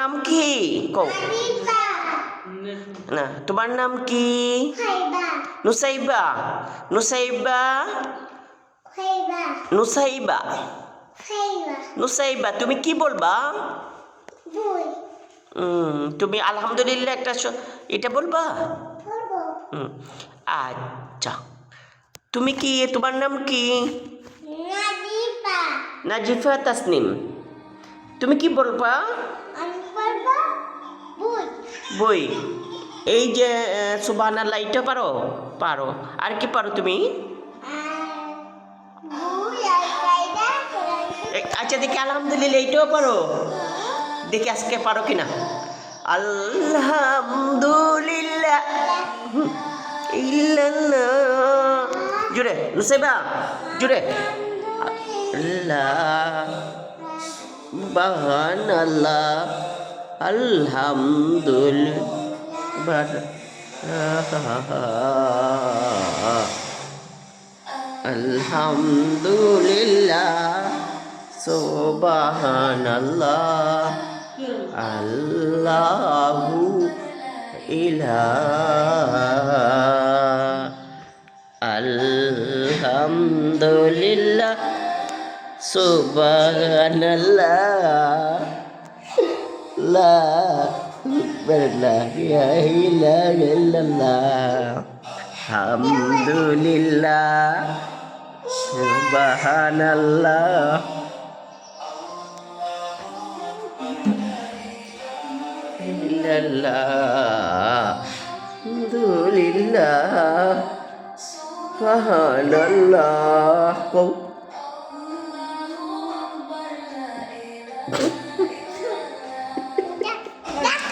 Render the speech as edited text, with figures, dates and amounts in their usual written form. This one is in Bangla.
নাম কি? কও না, তোমার নাম কি? নুসাইবা। নুসাইবা। নুসাইবা। নুসাইবা, তুমি কি বলবা? তুমি আলহামদুলিল্লাহ এটা বলবা? আচ্ছা, তুমি কি, তোমার নাম কি? নাজিফা তাসনিম। তুমি কি বলবা? বই। এই যে সুবহানাল্লাহ, এটা পারো? পারো। আর কি পারো তুমি? আচ্ছা, দেখি আলহামদুলিল্লাহ এইটাও পারো, দেখি আজকে পারো কিনা। আলহামদুলিল্লাহ ইল্লাল্লাহ, জুড়ে নুসাইবা, জুড়ে। আল্লাহ, সুবহানাল্লাহ, আলহামদুলিল্লাহ, আলহামদুলিল্লাহ, সুবহানাল্লাহ, আল্লাহু ইলাহা, আলহামদুলিল্লাহ, সুবহানাল্লাহ, লা ইলাহা ইল্লাল্লাহ, আলহামদুলিল্লাহ, সুবহানাল্লাহ, আলহামদুলিল্লাহ, সুবহানাল্লাহ।